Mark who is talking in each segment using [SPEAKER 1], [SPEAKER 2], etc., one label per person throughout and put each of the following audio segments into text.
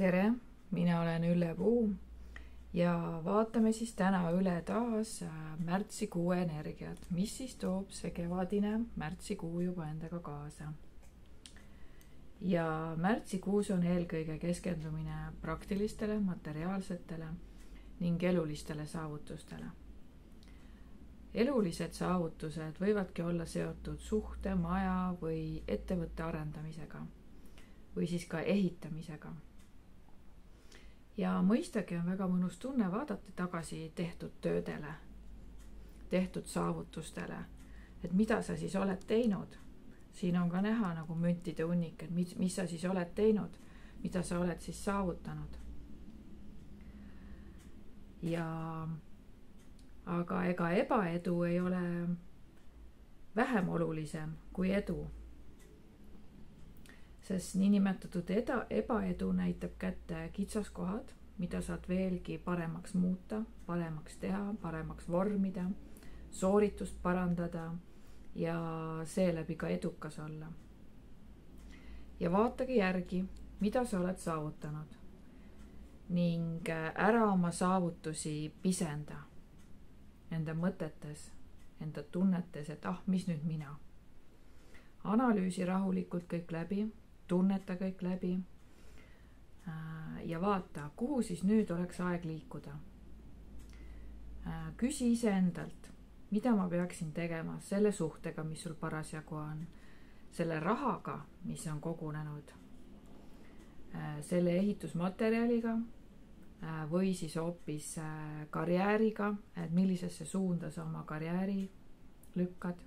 [SPEAKER 1] tere, mina olen Ülle Puu ja vaatame siis täna üle taas märtsikuu energiat, mis siis toob see kevadine märtsikuu juba endaga kaasa. Ja märtsikuus on eelkõige keskendumine praktilistele, materiaalsetele ning elulistele saavutustele. Elulised saavutused võivadki olla seotud suhte, maja või ettevõtte arendamisega või siis ka ehitamisega. Ja mõistagi on väga mõnus tunne vaadata tagasi tehtud töödele, tehtud saavutustele, et mida sa siis oled teinud. Siin on ka näha nagu müntide hunnik, et mis sa siis oled teinud, mida sa oled siis saavutanud. Aga ega ebaedu ei ole vähem olulisem kui edu. Sest niinimetatud ebaedu näitab kätte kitsaskohad, mida saad veelgi paremaks muuta, paremaks teha, paremaks vormida, sooritust parandada ja seeläbi ka edukas olla. Ja vaatagi järgi, mida sa oled saavutanud ning ära oma saavutusi pisenda enda mõtetes, enda tunnetes, et mis nüüd mina. Analüüsi rahulikult kõik läbi, tunneta kõik läbi ja vaata, kuhu siis nüüd oleks aeg liikuda. Küsi iseendalt, mida ma peaksin tegema selle suhtega, mis sul parasjagu on, selle rahaga, mis on kogunenud, selle ehitusmaterjaliga või siis hoopis karjääriga, et millisesse suunda sa oma karjääri lükkad.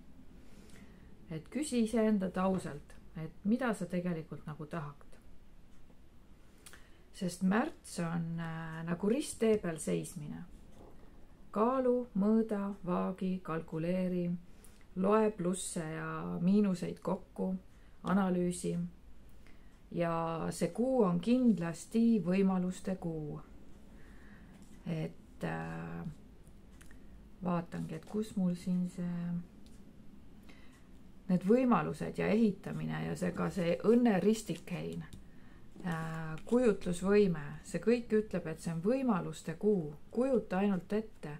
[SPEAKER 1] Et küsi iseendalt ausalt, et mida sa tegelikult nagu tahad. Sest märts on nagu risttee peal seismine. Kaalu, mõõda, vaagi, kalkuleeri, loe plusse ja miinuseid kokku, analüüsi. Ja see kuu on kindlasti võimaluste kuu. Et vaatangi, et kus mul siin need võimalused ja ehitamine ja see õnne ristikhein, kujutlusvõime, see kõik ütleb, et see on võimaluste kuu. Kujuta ainult ette,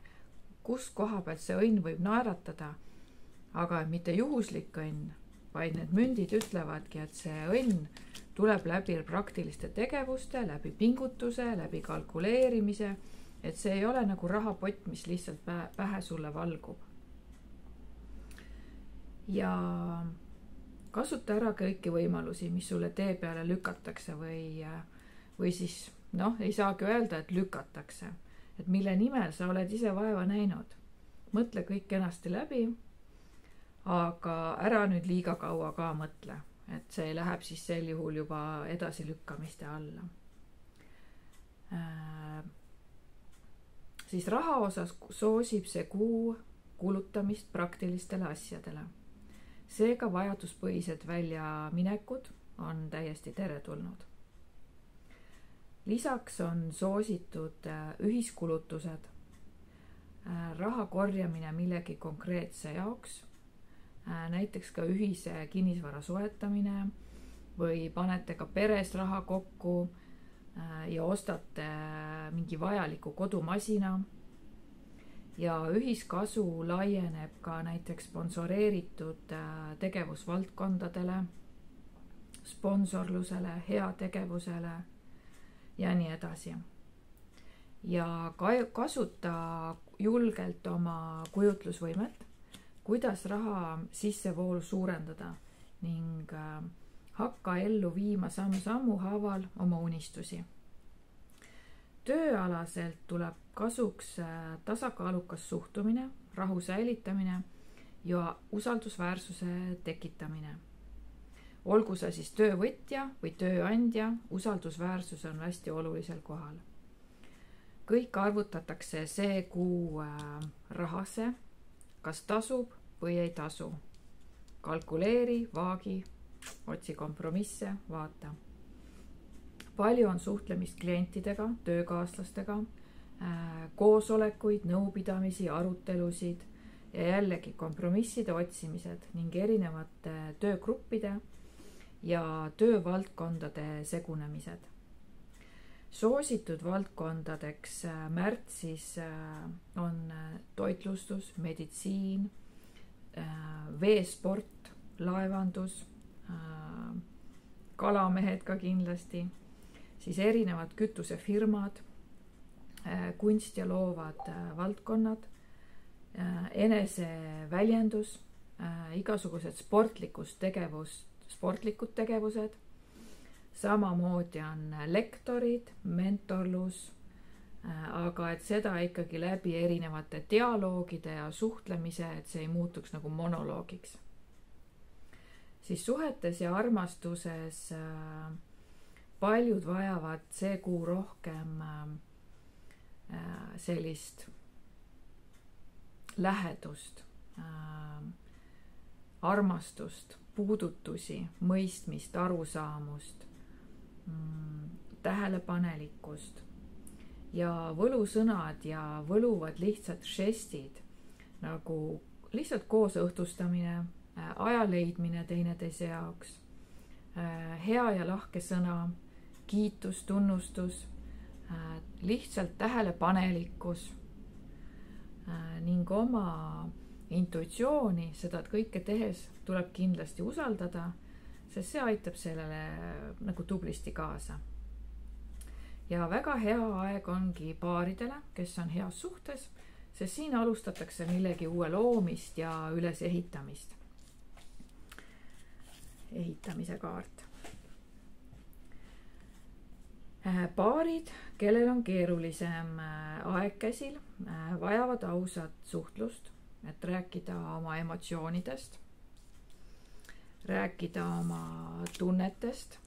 [SPEAKER 1] kus koha pealt see õnn võib naeratada, aga mitte juhuslik õnn, vaid need mündid ütlevadki, et see õnn tuleb läbi praktiliste tegevuste, läbi pingutuse, läbi kalkuleerimise, et see ei ole nagu rahapott, mis lihtsalt pähe sulle valgub. Ja kasuta ära kõiki võimalusi, mis sulle tee peale lükatakse või siis, ei saagi öelda, et lükatakse, et mille nimel sa oled ise vaeva näinud. Mõtle kõik kenasti läbi, aga ära nüüd liiga kaua ka mõtle, et see läheb siis sel juhul juba edasi lükkamiste alla. Siis raha osas soosib see kuu kulutamist praktilistele asjadele. Seega vajaduspõhised väljaminekud on täiesti teretulnud. Lisaks on soositud ühiskulutused, raha korjamine millegi konkreetse jaoks, näiteks ka ühise kinnisvara soetamine või panete ka peres raha kokku ja ostate mingi vajaliku kodumasina. Ja ühiskasu laieneb ka näiteks sponsoreeritud tegevusvaldkondadele, sponsorlusele, heategevusele ja nii edasi. Ja kasuta julgelt oma kujutlusvõimet, kuidas raha sissevoolu suurendada ning hakka ellu viima sammu haaval oma unistusi. Tööalaselt tuleb kasuks tasakaalukas suhtumine, rahu säilitamine ja usaldusväärsuse tekitamine. Olgu sa siis töövõtja või tööandja, usaldusväärsus on hästi olulisel kohal. Kõik arvutatakse see kuu rahase, kas tasub või ei tasu. Kalkuleeri, vaagi, otsi kompromisse, vaata. Palju on suhtlemist klientidega, töökaaslastega, koosolekuid, nõupidamisi, arutelusid ja jällegi kompromisside otsimised ning erinevate töögruppide ja töövaldkondade segunemised. soositud valdkondadeks märtsis on toitlustus, meditsiin, veesport, laevandus, kalamehed ka kindlasti, siis erinevad kütusefirmad, kunst ja loovad valdkonnad, eneseväljendus, igasugused sportlikud tegevused, samamoodi on lektorid, mentorlus, aga et seda ikkagi läbi erinevate dialoogide ja suhtlemise, et see ei muutuks nagu monoloogiks. Siis suhetes ja armastuses paljud vajavad see kuu rohkem sellist lähedust, armastust, puudutusi, mõistmist, arusaamust, tähelepanelikkust ja võlusõnad ja võluvad lihtsad žestid nagu lihtsalt koos õhtustamine, aja leidmine teineteise jaoks, hea ja lahke sõna, kiitus, tunnustus, lihtsalt tähelepanelikkus ning oma intuitsiooni, seda kõike tehes tuleb kindlasti usaldada, sest see aitab sellele nagu tublisti kaasa. Ja väga hea aeg ongi paaridele, kes on heas suhtes, sest siin alustatakse millegi uue loomist ja ülesehitamist. Ehitamise kaart. Paarid, kellel on keerulisem aeg käsil, vajavad ausat suhtlust, et rääkida oma emotsioonidest, rääkida oma tunnetest,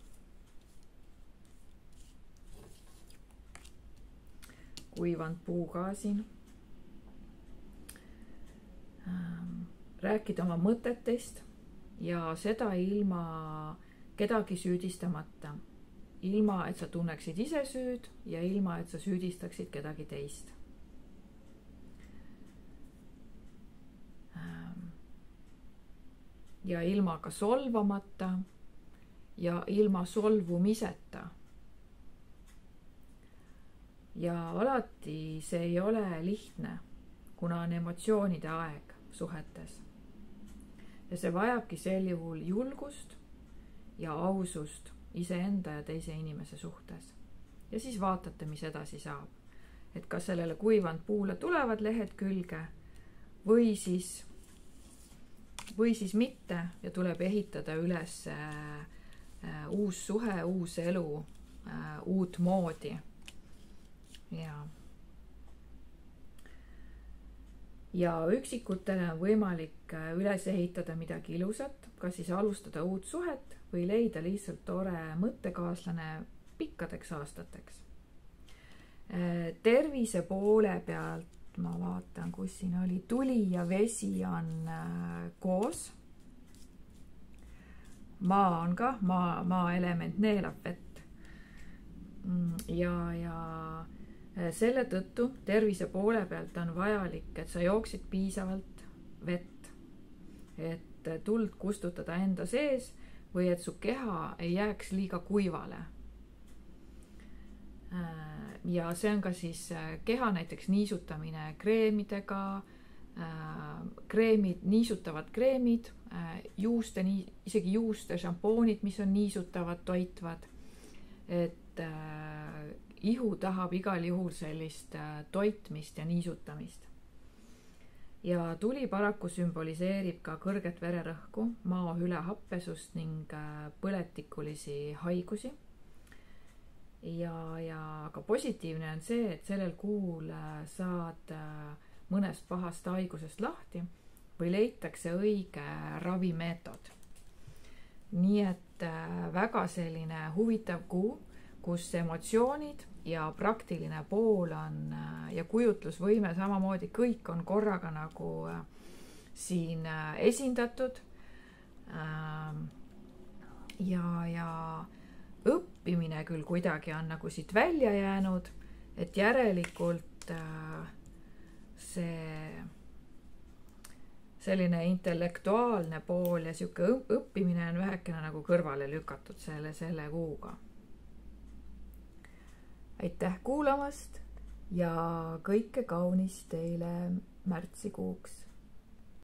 [SPEAKER 1] kuivanud puu ka siin, rääkida oma mõtetest ja seda ilma kedagi süüdistamata, ilma et sa tunneksid ise süüd ja ilma et sa süüdistaksid kedagi teist. Ja ilma ka solvamata ja ilma solvumiseta. Ja alati see ei ole lihtne, kuna on emotsioonide aeg suhetes. Ja see vajabki sel juhul julgust ja ausust iseenda ja teise inimese suhtes. Ja siis vaatate, mis edasi saab. Et kas sellele kuivanud puule tulevad lehed külge või siis mitte ja tuleb ehitada üles uus suhe, uus elu, uut moodi. Ja üksikutele on võimalik üles ehitada midagi ilusat, kas siis alustada uut suhet või leida lihtsalt tore mõttekaaslane pikkadeks aastateks. Tervise poole pealt ma vaatan, kus siin oli, tuli ja vesi on koos. Maa on ka, maa element neelab vett. Ja selle tõttu tervise poole pealt on vajalik, et sa jooksid piisavalt vett, et tuld kustutada enda sees või et su keha ei jääks liiga kuivale. Ja see on ka siis keha näiteks niisutamine kreemidega, niisutavad kreemid, isegi juuste šampoonid, mis on niisutavad, toitvad, et ihu tahab igal juhul sellist toitmist ja niisutamist. Ja tuli paraku sümboliseerib ka kõrget vererõhku, mao ülehappesust ning põletikulisi haigusi. Ja ka positiivne on see, et sellel kuul saad mõnest pahast haigusest lahti või leitakse õige ravimeetod. Nii et väga selline huvitav kuu, kus emotsioonid ja praktiline pool on ja kujutlusvõime samamoodi, kõik on korraga nagu siin esindatud. Ja õppimine küll kuidagi on nagu siit välja jäänud, et järelikult see selline intellektuaalne pool ja siuke õppimine on vähekene nagu kõrvale lükatud selle kuuga. aitäh kuulamast ja kõike kaunist teile märtsikuuks!